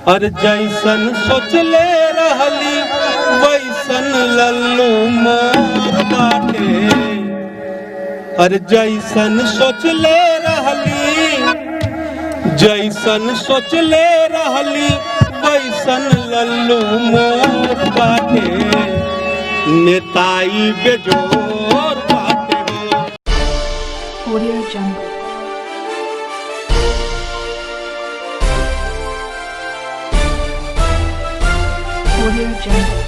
और जैसन सोचले रहली वैसन लल्लू मोर बाटे। और जैसन सोचले रहली जैसन सोचले रहली वैसन लल्लू मोर बाटे। नेताई बेजोर बाटे हो। Audio Jungle. Audio Jungle.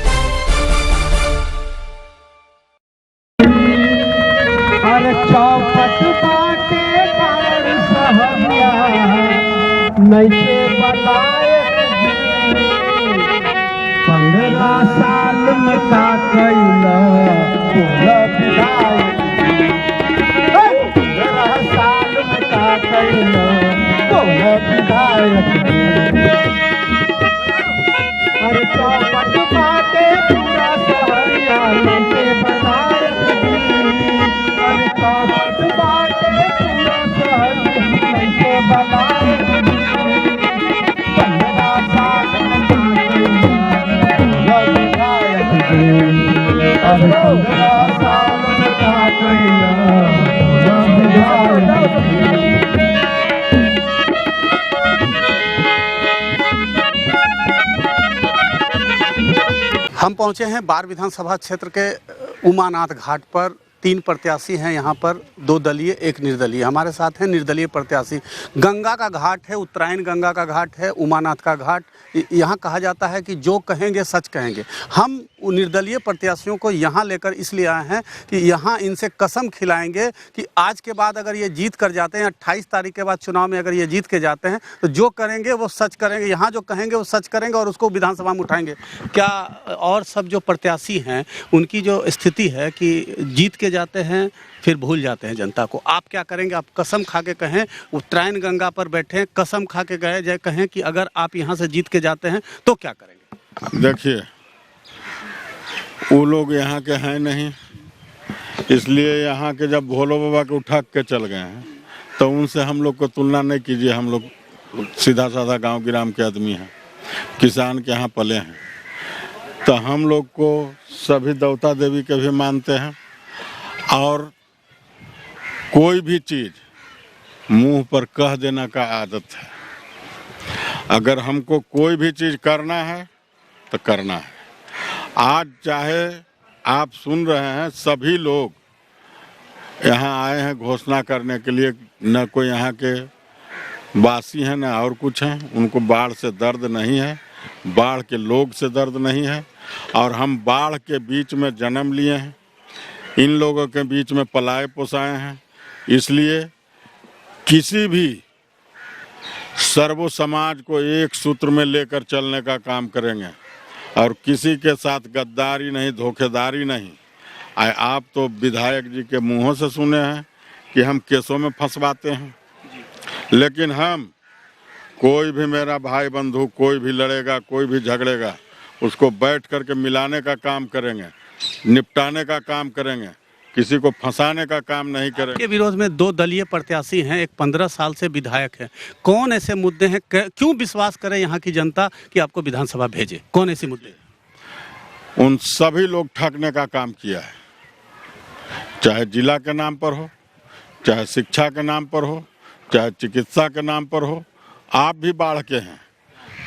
अरे चौपट बाटे कारण सहरिया नैसे बताए 15 साल में का कैला विधायक 15 साल में का कैला विधायक। अरे चौपट बाटे पूरा सहरिया नैसे बताए। अरे चौपट बाटे पूरा सहरिया नैसे बताए। 15 साल में का कैला विधायक। अरे 15 साल में का कैला विधायक। हम पहुंचे हैं बार विधानसभा क्षेत्र के उमानाथ घाट पर। 3 प्रत्याशी हैं यहाँ पर, 2 दलीय 1 निर्दलीय। हमारे साथ हैं निर्दलीय प्रत्याशी। गंगा का घाट है, उत्तरायण गंगा का घाट है, उमानाथ का घाट। यहाँ कहा जाता है कि जो कहेंगे सच कहेंगे। हम निर्दलीय प्रत्याशियों को यहाँ लेकर इसलिए आए हैं कि यहाँ इनसे कसम खिलाएंगे कि आज के बाद अगर ये जीत कर जाते हैं, 28 तारीख के बाद चुनाव में अगर ये जीत के जाते हैं तो जो करेंगे वो सच करेंगे। यहाँ जो कहेंगे वो सच करेंगे और उसको विधानसभा में उठाएंगे। क्या और सब जो प्रत्याशी हैं उनकी जो स्थिति है कि जीत के जाते हैं फिर भूल जाते हैं जनता को। आप क्या करेंगे? आप कसम खा के कहें, उत्तरायण गंगा पर बैठे कसम खा के गए जाए, कहें कि अगर आप यहाँ से जीत के जाते हैं तो क्या करेंगे? देखिए, वो लोग यहाँ के हैं नहीं, इसलिए यहाँ के जब भोलो बाबा के उठा के चल गए हैं तो उनसे हम लोग को तुलना नहीं कीजिए। हम लोग सीधा साधा गांव गिराम के आदमी हैं, किसान के यहाँ पले हैं, तो हम लोग को सभी देवता देवी के भी मानते हैं। और कोई भी चीज़ मुंह पर कह देने का आदत है। अगर हमको कोई भी चीज़ करना है तो करना है। आज चाहे आप सुन रहे हैं, सभी लोग यहाँ आए हैं घोषणा करने के लिए। न कोई यहाँ के वासी हैं न और कुछ हैं। उनको बाढ़ से दर्द नहीं है, बाढ़ के लोग से दर्द नहीं है। और हम बाढ़ के बीच में जन्म लिए हैं, इन लोगों के बीच में पलाए पोसाए हैं। इसलिए किसी भी सर्व समाज को एक सूत्र में लेकर चलने का काम करेंगे और किसी के साथ गद्दारी नहीं, धोखेदारी नहीं। आप तो विधायक जी के मुंहों से सुने हैं कि हम केसों में फंसवाते हैं, लेकिन हम कोई भी मेरा भाई बंधु कोई भी लड़ेगा, कोई भी झगड़ेगा, उसको बैठ करके मिलाने का काम करेंगे, निपटाने का काम करेंगे, किसी को फंसाने का काम नहीं करेंगे। के विरोध में 2 दलीय प्रत्याशी हैं, एक 15 साल से विधायक है। कौन ऐसे मुद्दे हैं, क्यों विश्वास करे यहाँ की जनता कि आपको विधानसभा भेजे? कौन ऐसे मुद्दे? उन सभी लोग ठगने का काम किया है, चाहे जिला के नाम पर हो, चाहे शिक्षा के नाम पर हो, चाहे चिकित्सा के नाम पर हो। आप भी बाढ़ के हैं।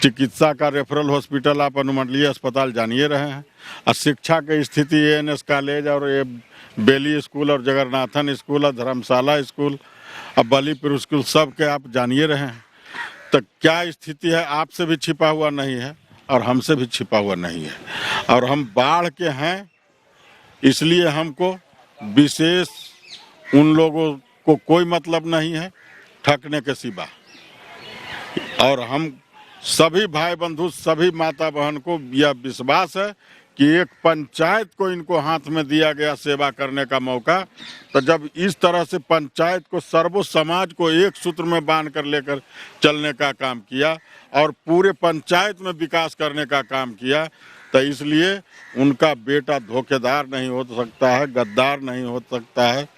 चिकित्सा का रेफरल हॉस्पिटल आप अनुमंडलीय अस्पताल जानिए रहे हैं, और शिक्षा की स्थिति ANS कॉलेज और ये बेली स्कूल और जगन्नाथन स्कूल और धर्मशाला स्कूल और बलीपुर स्कूल सब के आप जानिए रहे हैं। तो क्या स्थिति है, आपसे भी छिपा हुआ नहीं है और हमसे भी छिपा हुआ नहीं है। और हम बाढ़ के हैं, इसलिए हमको विशेष उन लोगों को कोई मतलब नहीं है ठगने के सिवा। और हम सभी भाई बंधु, सभी माता बहन को यह विश्वास है कि एक पंचायत को इनको हाथ में दिया गया सेवा करने का मौका। तो जब इस तरह से पंचायत को, सर्व समाज को एक सूत्र में बांध कर लेकर चलने का काम किया और पूरे पंचायत में विकास करने का काम किया, तो इसलिए उनका बेटा धोखेदार नहीं हो सकता है, गद्दार नहीं हो सकता है,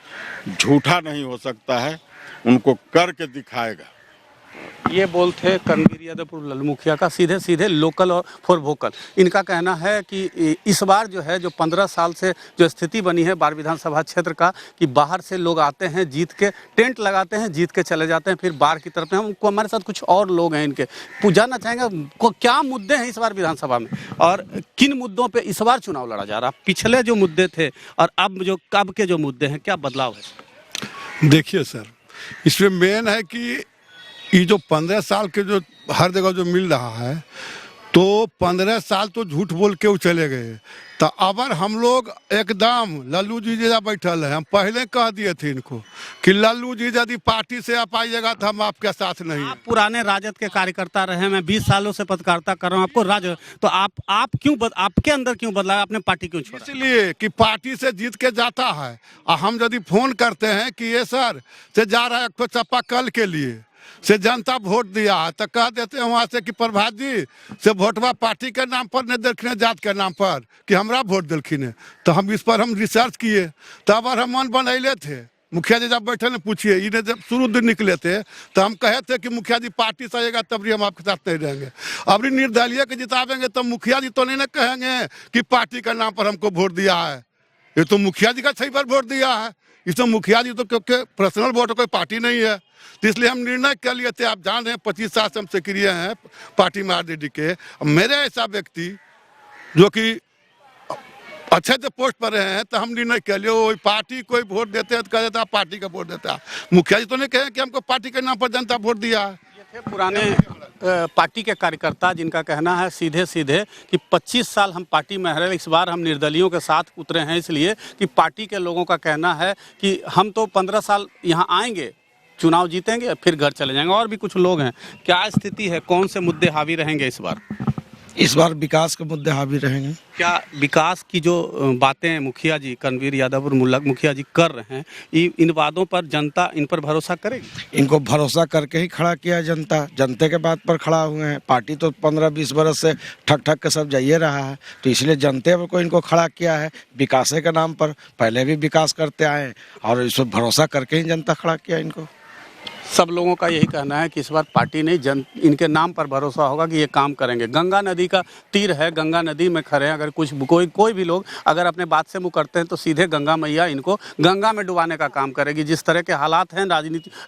झूठा नहीं हो सकता है, उनको करके दिखाएगा। ये बोल थे करणवीर यादव लल्लू मुखिया का, सीधे सीधे लोकल और फॉर वोकल। इनका कहना है कि इस बार जो है, जो 15 साल से जो स्थिति बनी है बाढ़ विधानसभा क्षेत्र का, कि बाहर से लोग आते हैं, जीत के टेंट लगाते हैं, जीत के चले जाते हैं, फिर बाढ़ की तरफ में। हमको हमारे साथ कुछ और लोग हैं, इनके जानना चाहेंगे क्या मुद्दे हैं इस बार विधानसभा में और किन मुद्दों पर इस बार चुनाव लड़ा जा रहा। पिछले जो मुद्दे थे और अब के जो मुद्दे हैं, क्या बदलाव है? देखिए सर, इसमें मेन है कि ये जो 15 साल के जो हर जगह जो मिल रहा है, तो 15 साल तो झूठ बोल के वो चले गए। तो अबर हम लोग एकदम लल्लू जी जैसा बैठल है। हम पहले कह दिए थे इनको कि लल्लू जी यदि पार्टी से आप आइएगा तो हम आपके साथ नहीं। आप पुराने राजद के कार्यकर्ता रहे, मैं 20 सालों से पत्रकारिता कर रहा हूँ, आपको राज तो आप क्यों आपके अंदर क्यों बदला, आपने पार्टी क्यों छोड़ा? इसलिए कि पार्टी से जीत के जाता है और हम यदि फोन करते हैं कि ये सर से जा रहा है एक चापाकल के लिए से जनता वोट दिया है, तो कह देते हैं वहाँ से कि प्रभात जी से वोटवा पार्टी के नाम पर नहीं देखने, जात के नाम पर कि हमरा वोट दिलखिन है। तो हम इस पर हम रिसर्च किए, तब हम मन बनैले थे। मुखिया जी जब बैठे ने पूछिए, इन्हें जब शुरू दिन निकले थे तो हम कहे थे कि मुखिया जी पार्टी से आएगा तब भी हम आपके साथ नहीं रहेंगे। अब निर्दलीय के जितावेंगे तो मुखिया जी तो नहीं ना कहेंगे कि पार्टी के नाम पर हमको वोट दिया है। ये तो मुखिया जी का सही पर वोट दिया है, इसमें मुखिया जी तो क्योंकि पर्सनल वोट कोई पार्टी नहीं है। तो इसलिए हम निर्णय कर लिए थे। आप जान रहे हैं 25 साल से हम सक्रिय हैं पार्टी में आरजेडी के। मेरे ऐसा व्यक्ति जो कि अच्छे से पोस्ट पर रहे हैं, तो हम निर्णय कर लिए वो पार्टी कोई वोट देते हैं तो कह देता है पार्टी का वोट देता है। मुखिया जी तो नहीं कहे कि हमको पार्टी के नाम पर जनता वोट दिया है। ये थे पुराने पार्टी के कार्यकर्ता जिनका कहना है सीधे सीधे कि 25 साल हम पार्टी में रहे, इस बार हम निर्दलियों के साथ उतरे हैं इसलिए कि पार्टी के लोगों का कहना है कि हम तो 15 साल यहाँ आएंगे, चुनाव जीतेंगे, फिर घर चले जाएंगे। और भी कुछ लोग हैं, क्या स्थिति है, कौन से मुद्दे हावी रहेंगे इस बार? इस बार विकास के मुद्दे हावी रहेंगे। क्या विकास की जो बातें मुखिया जी करणवीर यादव और मुखिया जी कर रहे हैं, इन वादों पर जनता इन पर भरोसा करेगी? इनको भरोसा करके ही खड़ा किया जनता, जनता के बात पर खड़ा हुए हैं। पार्टी तो 15-20 बरस से ठक ठक के सब जाइए रहा है, तो इसलिए जनता को इनको खड़ा किया है विकास के नाम पर। पहले भी विकास करते आए और इस पर भरोसा करके ही जनता खड़ा किया इनको। सब लोगों का यही कहना है कि इस बार पार्टी नहीं, इनके नाम पर भरोसा होगा कि ये काम करेंगे। गंगा नदी का तीर है, गंगा नदी में खड़े हैं, अगर कोई भी लोग अगर अपने बात से मुँह करते हैं तो सीधे गंगा मैया इनको गंगा में डुबाने का काम करेगी। जिस तरह के हालात हैं,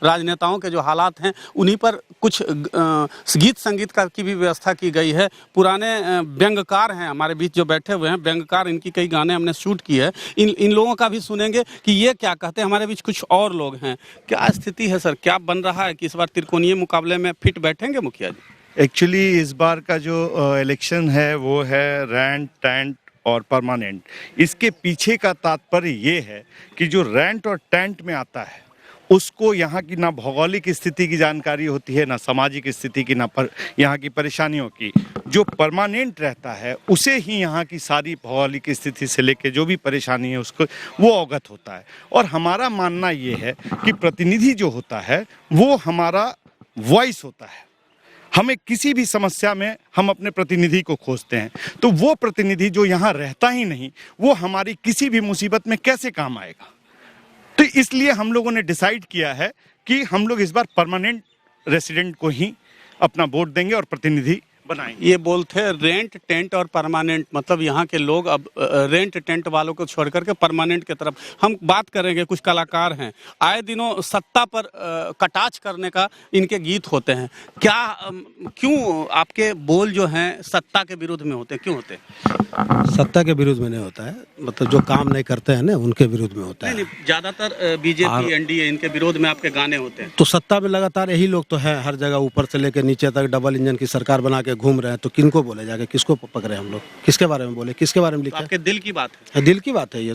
राजनेताओं के जो हालात हैं, उन्हीं पर कुछ गीत संगीत की भी व्यवस्था की गई है। पुराने व्यंग्यकार हैं हमारे बीच जो बैठे हुए हैं, व्यंग्यकार, इनकी कई गाने हमने शूट किए हैं। इन लोगों का भी सुनेंगे कि ये क्या कहते हैं। हमारे बीच कुछ और लोग हैं। क्या स्थिति है सर, क्या बन रहा है कि इस बार त्रिकोणीय मुकाबले में फिट बैठेंगे मुखिया जी? एक्चुअली इस बार का जो इलेक्शन है वो है रेंट, टेंट और परमानेंट। इसके पीछे का तात्पर्य ये है कि जो रेंट और टेंट में आता है उसको यहाँ की ना भौगोलिक स्थिति की जानकारी होती है, ना सामाजिक स्थिति की, ना यहाँ की परेशानियों की। जो परमानेंट रहता है उसे ही यहाँ की सारी भौगोलिक स्थिति से लेके जो भी परेशानी है उसको वो अवगत होता है। और हमारा मानना ये है कि प्रतिनिधि जो होता है वो हमारा वॉइस होता है। हमें किसी भी समस्या में हम अपने प्रतिनिधि को खोजते हैं, तो वो प्रतिनिधि जो यहाँ रहता ही नहीं वो हमारी किसी भी मुसीबत में कैसे काम आएगा। तो इसलिए हम लोगों ने डिसाइड किया है कि हम लोग इस बार परमानेंट रेसिडेंट को ही अपना वोट देंगे और प्रतिनिधि बनाएंगे। ये बोलते हैं रेंट, टेंट और परमानेंट, मतलब यहाँ के लोग अब रेंट टेंट वालों को छोड़ करके परमानेंट की तरफ हम बात करेंगे। कुछ कलाकार हैं, आए दिनों सत्ता पर कटाक्ष करने का इनके गीत होते हैं। क्या क्यों आपके बोल जो हैं सत्ता के विरुद्ध में होते हैं, क्यों होते हैं? सत्ता के विरुद्ध में नहीं होता है, मतलब जो काम नहीं करते हैं ना उनके विरुद्ध में होता है। नहीं, ज्यादातर बीजेपी एनडीए इनके विरोध में आपके गाने होते हैं। तो सत्ता में लगातार यही लोग तो है, हर जगह ऊपर से लेकर नीचे तक डबल इंजन की सरकार बना के घूम रहे हैं। तो किनको बोले जाके, किसको पकड़े हम लोग, किसके बारे में बोले, किसके बारे में लिखे? आपके दिल की बात है, दिल की बात है। ये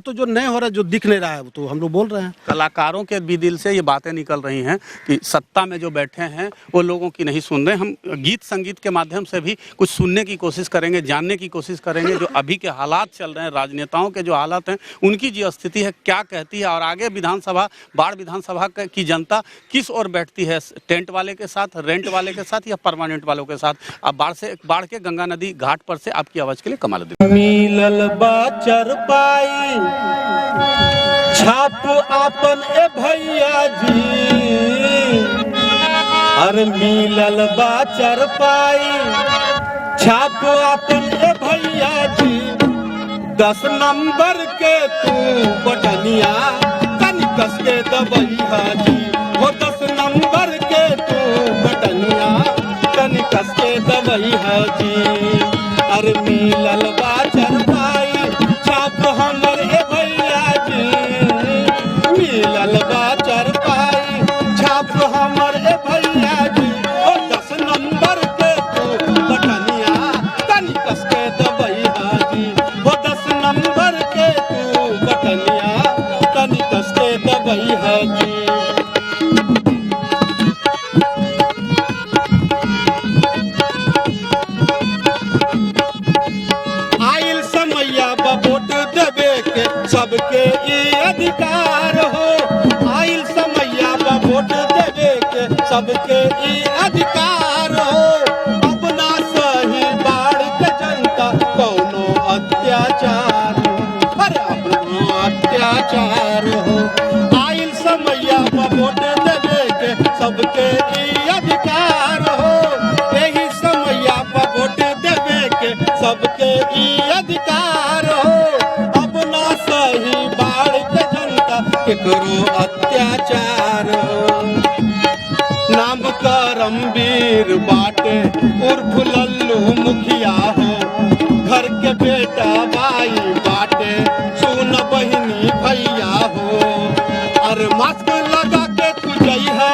तो जो नहीं हो रहा है, जो दिख नहीं रहा है, तो हम लोग बोल रहे हैं। कलाकारों के भी दिल से ये बातें निकल रही हैं कि सत्ता में जो बैठे हैं वो लोगों की नहीं सुन रहे। हम गीत संगीत के माध्यम से भी कुछ सुनने की कोशिश करेंगे, जानने की कोशिश करेंगे जो अभी के हालात चल रहे हैं, राजनेताओं के जो हालात हैं उनकी जो स्थिति है क्या कहती है, और आगे विधानसभा, बाढ़ विधानसभा की जनता किस ओर बैठती है, टेंट वाले के साथ, रेंट वाले के साथ या परमानेंट वालों के साथ। अब बाढ़ के गंगा नदी घाट पर से आपकी आवाज के लिए कमाल दे। मिलल बाचर पाई छाप आपन ए भैया जी, अरे मिलल बा चरपाई छाप अपन ए भैया जी 10 नंबर के तू बटनिया तनी कस के दबैया जी वो 10 नंबर के तू बटनिया तनी कस के दबैया जी अरे मिलल बा चरपाई छाप हमर ए भैया जी मिलल बा चरपाई छाप हमर ए भैया जी ओ 10 नंबर के तू बटनिया तनी कस के दबैया जी ओ 10 नंबर के तू बटनिया तनी कस के दबैया जी आइल समैया वोट देवे के सबके ई अधिकार हो आइल समैया वोट देवे के सबके ई अधिकार हो अब ना सही बाढ़ के जनता कौनो अत्याचार अरे अपनो अत्याचार हो आइल समैया वोट देवे के सबके ई अधिकार हो यही समैया वोट देवे के सबके ई अधिकार हो अब ना सही बाढ़ के जनता केकरो अत्याचार हो नाम करमवीर बाटे उर्फ लल्लू मुखिया हो घर के बेटा बाई बाटे सुन बहिनी भैया हो अरे मास्क लगा के तू जइहा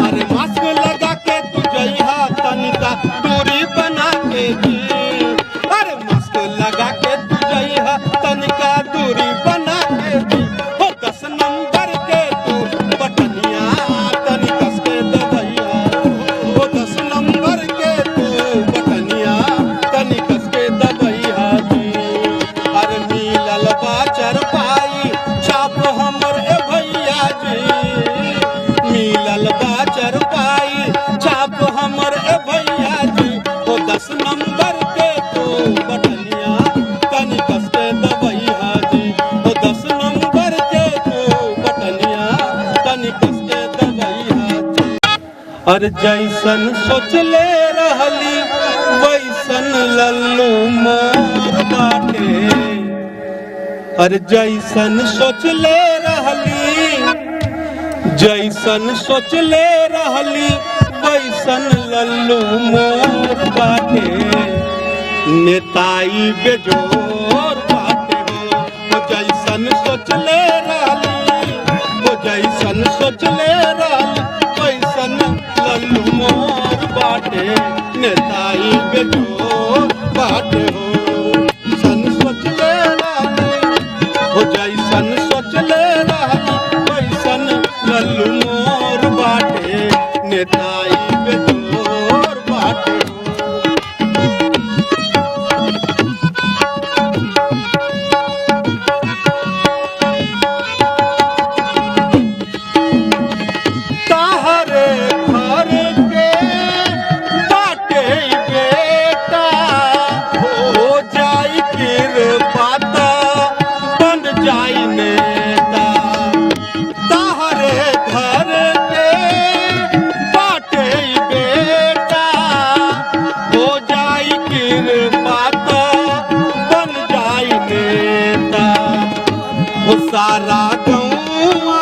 अरे मास्क लगा के तू जइहा तनिका दूरी बना के जी अरे मास्क लगा के तू जइहा तनिका दूरी बना के जी हो 10 नंबर के तू बटनिया तनी कस के दबैया हो 10 नंबर के तू बटनिया तनी कस के दबैया जी अरे मिलल बा चरपाई छाप हमर ए भैया जी मिलल बा चरपाई छाप हमर ए भैया जी हो 10 नंबर के तू बटनिया तनी कस के दबैया जी हो 10 नंबर के तू बटनिया तनी कस के दबैया जी अरे जैसन सोचले रहली वैसन लल्लू मोर बाटे अरे जैसन सोचले रहली जैसन सोचले रहली वैसन लल्लू मोर बाटे नेताई बेजोर बाटे हो जैसन सोचले रहली वो जैसन सोचले रहली वैसन लल्लू मोर बाटे नेताई बेजोर बाटे हो सन सोचले रहली हो जैसन सोचले रहली वैसन लल्लू मोर बाटे नेताई बेजोर बाटे ताहरे घर के बाटे बेटा हो जाई कृपाता बन जाई नेता ताहरे घर के बाटे बेटा हो जाई कृपाता बन जाई नेता हो सारा गौवा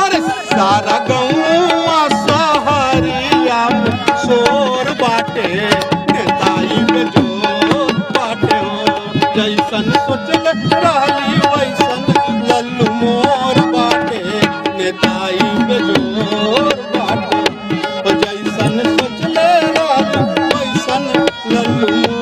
अरे सारा गौवा सहरिया शोर बाटे नेताई में जोर बाटे हो जैसन सोचल रहली वैसन लल्लू मोर बाटे नेताई में जोर बाटे हो जैसन सोचले रहली वैसन लल्लू